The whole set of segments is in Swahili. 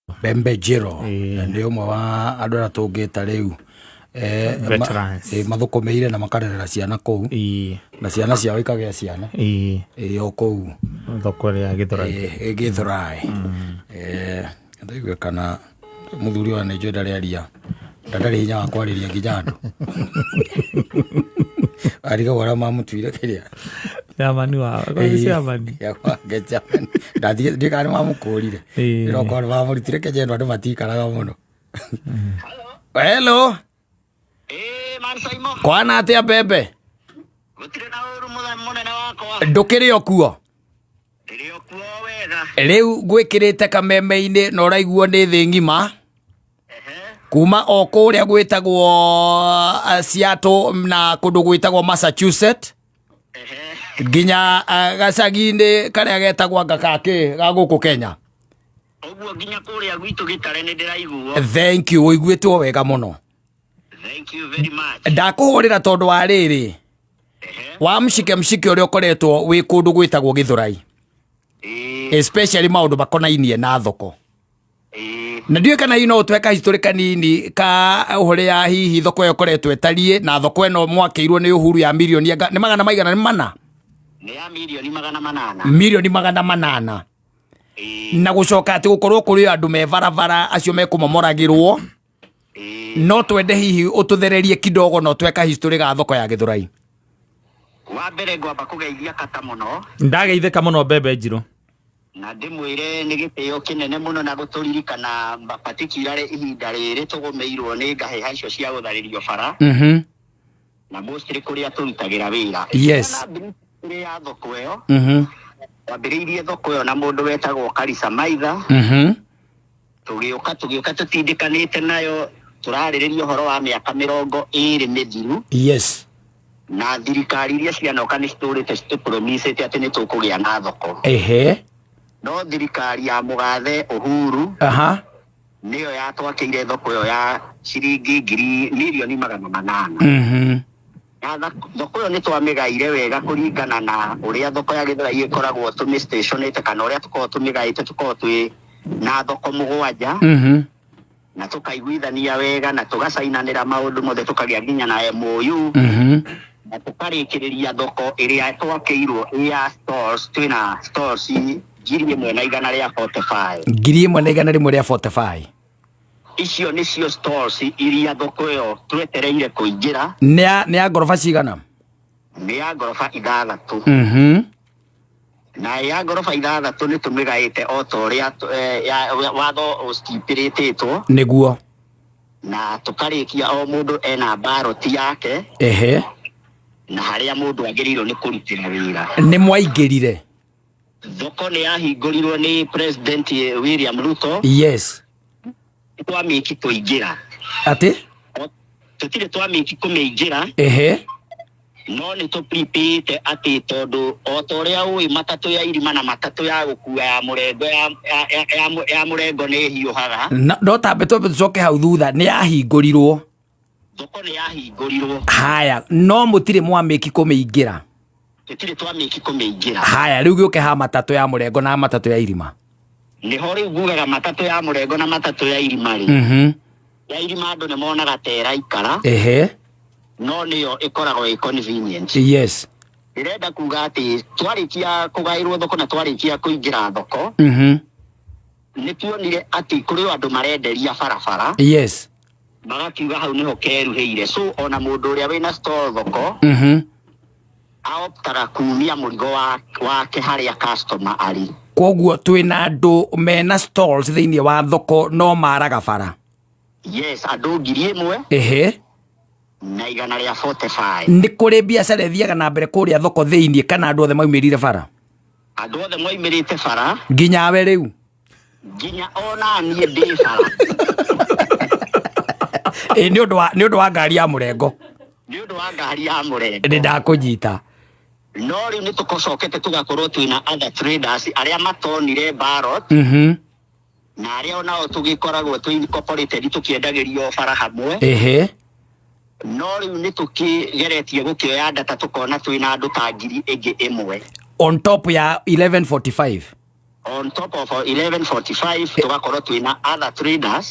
Bembe Jiro ndio umwe wa andu ara tungita riu mathukumeire na makarerera ciana kou na ciana ciao ikagea ciana o kou thoko ya Githurai ndaigua kana muthuri wa Nijo ndaria ndari hinya wa kwariria nginya andu ariga wara mamutuire kiria Jamani wa jamani ya kwa jamani ndathie ndikana mamukurire ro kwa mamurutire kejendo andu matikaraga muno. Hello Marsaimo kwana atia Bembe gutire na uru munene wakwa ndukiri okuo ndiri okuo wega riu gwikirite kameme-ini na uraiguo ni thi ngima kuma o kuria gwitagwo Seattle na kundu gwitagwo Massachusetts nginya gacagi-ini karia getagwo Ngakaki ga guku Kenya oguo nginya kuria gwitu Gitare ni ndiraiguo. Thank you uiguitwo wega muno. Thank you very much. Ndakuhurira tondu wa riri wa mshike uria ukoretwo wi kundu gwitagwo Githurai especially maundu makonainie na thoko na ndiwe kana ino tweka history kanini ka uhuria hihi thoko yo koretwo etarie na thoko eno mwakeirwo ni uhuru ya milioni ni magana maigana ni mana ni ya milioni magana manana milioni magana manana na gucoka ati gukorwo kuri andu me varavara acio mekumomoragirwo no twende hihi ututhererie kidogo no tweka history ga thoko ya Githurai. Wa mbere ngwamba kugeithia kata muno ndageithika muno Bembe Njiro na ndimwire ni gitio kinene muno na guturirikana particularly ihinda riri tugumeirwo ni ngaheha icio cia gutharirio bara na mostly kuria turutagira wira. Yes ya thoko yo wambiriirie thoko yo na mundu wetagwo Karisa Maitha tugiuka tutindikanite nayo turariririo horo wa miaka 20 mithiru. Yes na thirikari iria cianoka ni citurite cipromisete ati ni tukugia na thoko no thirikari ya mugathe Uhuru niyo yatwakiire thoko yo ya ciringi milioni magana manana thoko yo ni twamigaire wega kuringana na uria thoko ya Githurai ikoragwo tumi stationate kana uria tukorwo tumigaite tukorwo twi na thoko mugwanja na tukaiguithania wega na tugacainanira maundu mothe tukagia nginya na MOU na tukarikiriria thoko iria twakeirwo ya stores twina stores ngiri imwe na igana ria 45 icio nicio stores iria thoko yo twetereire kuingira ni ya gorofa cigana ni ya gorofa 6 na ya gorofa 6 ni tumigaite o toria watho stipulatetwo niguo na tukarikia o mundu ena ballot yake na haria mundu agirirwo ni kurutira wira ni mwaingirire thoko ni yahingũrirwo ni President William Ruto. Yes twamiki tuingira ati tutire twamiki kumiingira no ni to prepare ati tondu o toria ui matatu ya irima na matatu ya gukua ya murengo ya murengo ni hiuhaga no tambe tucoke hau thutha ni yahingũrirwo thoko ni yahingũrirwo haya no mutire mwamiki kumiingira tutire twamiki kumiingira haya riu gioke ha matatu ya murengo na matatu ya irima ni hori ngugaga matatu ya murengo na matatu ya irima ri ya irima andu ni monaga tera ikara no niyo ikoragwo inconvenient. Yes irenda kuga ati twarikia kugairwo thoko na twarikia kuingira thoko ni tuonire ati kuri andu marenderia barabara. Yes magakiuga hau niho keruhire so ona mundu uria wina store thoko aoptaga kumia murigo wake haria customer ari koguo twina andu mena stalls thiini wa thoko no maraga bara. Yes andu 1,000 na igana ria 45 ni kuri biacara thiaga na mbere kuria thoko thiini kana andu othe maumirire bara andu othe maumirite bara nginya we riu nginya ona nie ndi bara ni undu wa ngari ya murengo ni ndakunyita no riu ni tukocokete tugakorwo twina other traders aria matonire ballot na aria onao tugikoragwo twi incorporated tukiendagirio bara hamwe no riu ni tukigeretie gukioya data tukona twina andu ta ngiri ingi imwe on top ya 1145 on top of 1145 tugakorwo twina other traders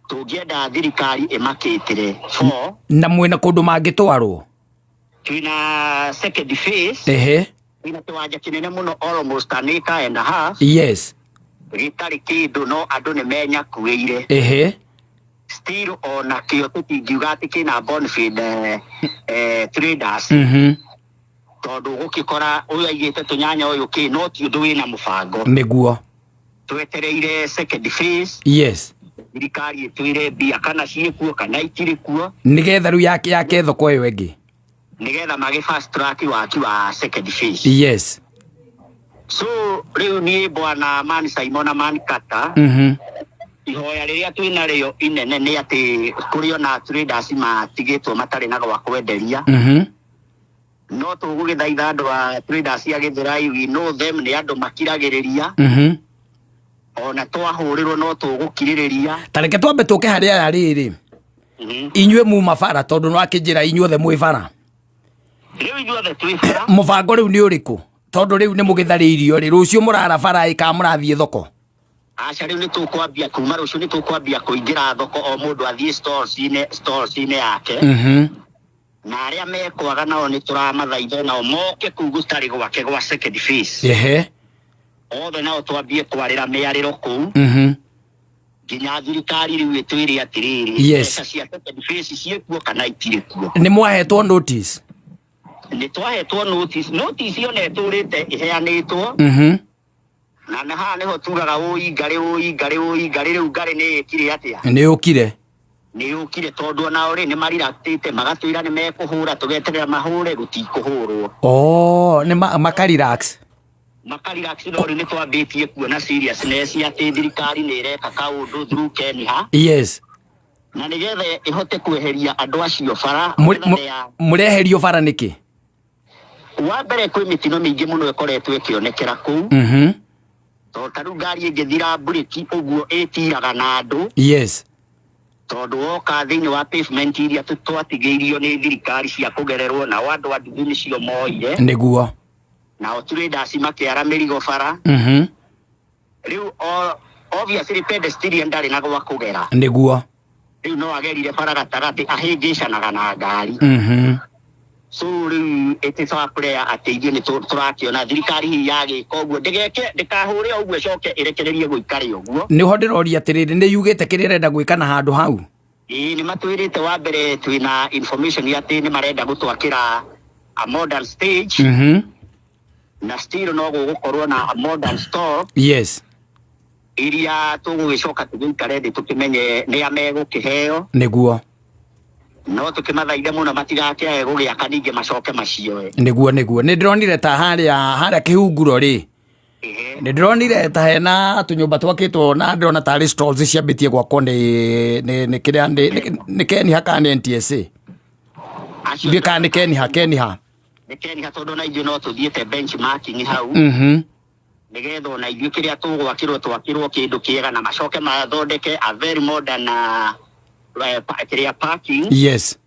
tungienda thirikari imakitire 4 na mwena kundu mangitwarwo twina second phase twina kiwanja kinene muno almost an acre and a half yes gitari kindu no andu ni menya kuire still ona kio tutingiuga ati kina Bonfide traders tondu gukikora uyu aigite tunyanya uyu ki no ti undu wina mubango niguo twetereire second phase yes thirikari twire bia kana ciikuo kana itiri kuo nigetha riu yake thoko iyo engi nigetha magi fast track wa second phase yes so riu ni bwana Man Simon na Man Kata ihoya riria twina rio inene ni ati kurio na traders matigitwo matari na gwa kwenderia no tugugithaitha andu a traders ya Githurai we know them ni andu makiragiriria ona twahurirwo no tugukiririria tareke twambe tuke haria yariri inywe mu mabara tondu no akinjira inyuothe mwi bara riu inyuothe twi bara mubango riu ni uriku tondu riu ni mugithariirio ri rucio murara bara ika murathie thoko acha riu ni tukwambia kuma rucio ni tukwambia kuingira thoko o mundu athie stores yake na aria mekwaga nao ni turamathaitha nao moke kugutari gwake gwa second phase othe nao twambie kwarira miariro kuu nginya thirikari riu itwire atiriri yes cia second phase ciekuo kana itire kuo ni mwahetwo notice ni twahetwo notice yo neturite iheanitwo na naha niho tugaga ngari riu ngari ni ikire atia ni ukire tondu na ori ni mariratite magatwira ni mekuhura tugeterera mahure gutikuhurwo ni makarelax no ni twambitie kuona seriousness ya thirikari ni ireka kaundu through Kenya yes na nigetha ihote kweheria andu acio bara mureherio bara niki wa mbere kwi mitino mingi muno ikoretwo ikionekera kuu to taru ngari ingithira breki uguo itiraga na andu yes tondu oka thiini wa pavement iria twatigiirio ni thirikari cia kugererwo na wandu wa ndugu nicio moire niguo na traders makiara mirigo bara riu obviously pedestrian ndari na gwa kugera niguo riu no agerire bara gatagati ahingicanaga na ngari so riu itisawa player ateithio ni turakiona thirikari hi yagi koguo ndikahure uguo coke irekererie guikari uguo ni ho ndiroria atiriri ni yugite kirirenda gwikana handu hau ni matwirite wa mbere twina information ati ni marenda gutwakira a modern stage na still no gukorwo na a modern store yes iria tugugicoka tugikare ndi tukimenye ni amegukiheo niguo no tukimathaitha muno matigake gugiaka ninge macoke macio niguo ni ndironire ta haria kihunguro ri ni ndironire ta hena tunyumba twakitwo na ndirona ta stalls ciambitie gwakwo ni kiria ni Kenya hakana NTSA ndika ni Kenya tondu na ithuĩ no tuthiĩte benchmarking hau nigetha ona ithuĩ kĩrĩa twakirwo kĩndũ kĩega na macoke mathondeke a very modern kĩrĩa parking yes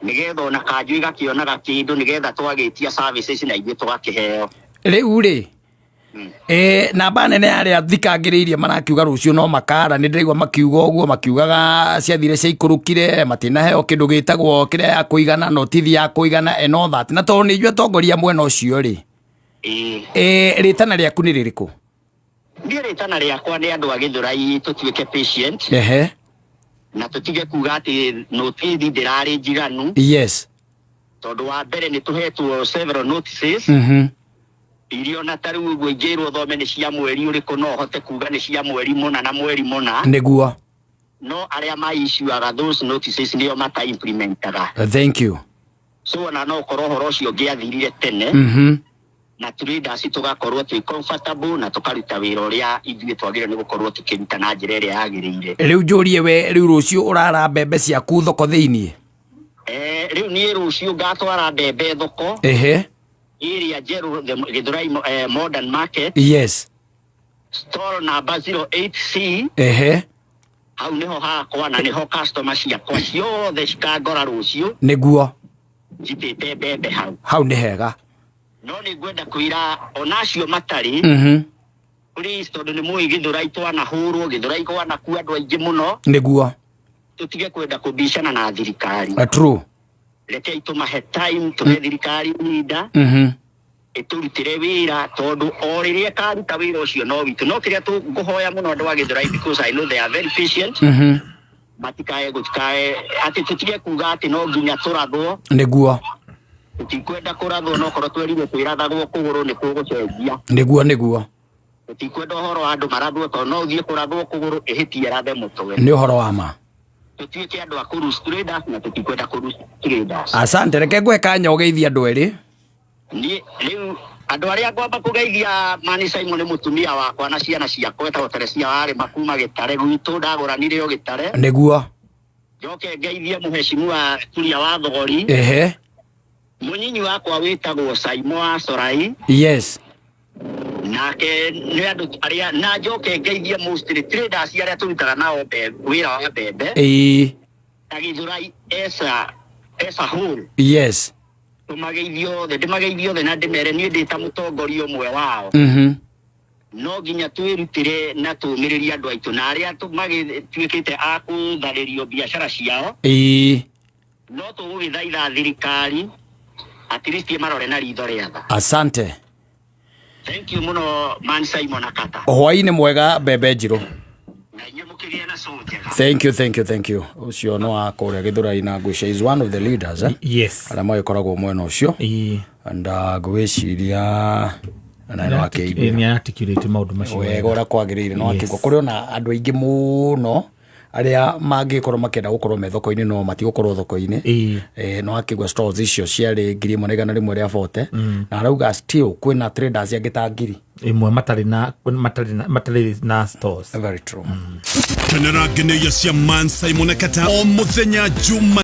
nigetha ona kanjũ igakĩonaga kĩndũ nigetha twagĩtia services na ithuĩ tugakĩheo rĩu rĩ namba nene aria thikangĩrĩirie marakiuga rũcio no makara nĩ ndĩraigua makiuga ũguo makiugaga ciathire ciaikurukire matinaheo kĩndũ gĩtagwo kĩrĩa ya kũigana notithi ya kũigana and all that na tondũ nĩ inyuĩ atongoria mwena ũcio rĩ rĩtana rĩaku nĩ rĩrĩkũ niĩ rĩtana rĩakwa nĩ andũ a Gĩthũrai tũtuĩke patient na tũtige kuga atĩ notithi ndĩrarĩ njiganu yes tondũ wa mbere nĩ tũhetwo several notices irio na taru uguo ingirwo thome ni cia mweri uriku no hote kuga ni cia mweri muna na mweri muna niguo no aria ma issueaga those notices nio mata implementaga thank you so na no korwo horo cio ngiathirire tene na traders tugakorwo twi comfortable na tukaruta wira uria ithuĩ twagĩrĩirwo nĩ gũkorwo tukiruta na njĩra ĩrĩa yagĩrĩire rĩu njũrie we rĩu rũcio ũrara mbembe ciaku thoko thĩinĩ rĩu niĩ rũcio ngatwara mbembe thoko area Jeru the Githurai modern market yes store number 08C hau niho hakwa na niho customer ciakwa ciothe cikangora rũcio niguo njitĩte mbembe hau nĩ hega no nĩ ngwenda kwĩra onacio matari please tondu ni mui Githurai twana hurwo Githurai kwana ku andu aingi muno niguo tutige kwenda kubishana na thirikari true reke itumahe time tume thirikari nida iturutire wira tondu o riria karuta wira ucio no witu no kiria tuguhoya muno andu wa Githurai because I know they are very patient matikae gutikae ati tutige kuga ati no nginya turathwo niguo tutikwenda kurathwo no korwo twerire kwirathagwo kuguru ni kugucenjia niguo tutikwenda horo andu marathwo to no thie kurathwo kuguru ihitie rathe mutwe ni horo wa ma tutuike andu akuru traders na tutikwenda kuru traders asante reke ngwe kanya ugeithia andu eri ni riu andu aria ngwamba kugeithia Mani Simon mutumia wakwa na ciana ciakwa etagwo Teresia wari makuma Gitare gwitu ndaguranire o Gitare niguo njoke ngeithie muheshimiwa Turia wa Thogori munyinyi wakwa witagwo Saimo wa Sorai yes nake ni andu aria na njoke ngeithie mostly traders aria turutaga nao wira wa mbembe na Githurai esa whole yes tumageithio ndimageithio na ndimere ni ndita mutongoria umwe wao no ginya twirutire na tumiriria andu aitu na aria tumagituikite akutharirio biashara ciao no tugugithaitha thirikari at least marore na ritho riatha asante thank you muno Mani Simon akata hwaini mwega mbembe njiru thank you ucio no akuria Githurai na ngwicia is one of the leaders yes ala moyo koragwo mwena ucio and ngwiciria na no akeithia ni articulate maundu macio wega ora kwagirire no akigwa kuri ona andu aingi muno aria mangikorwo makenda gukorwo me thoko-ini no matigukorwo thoko-ini no akigwa stores icio ciari 1,140 na arauga still kwina traders angitangiri imwe matari na stores very true Kenera Gene ya Mani Simon Ekata o muthenya Juma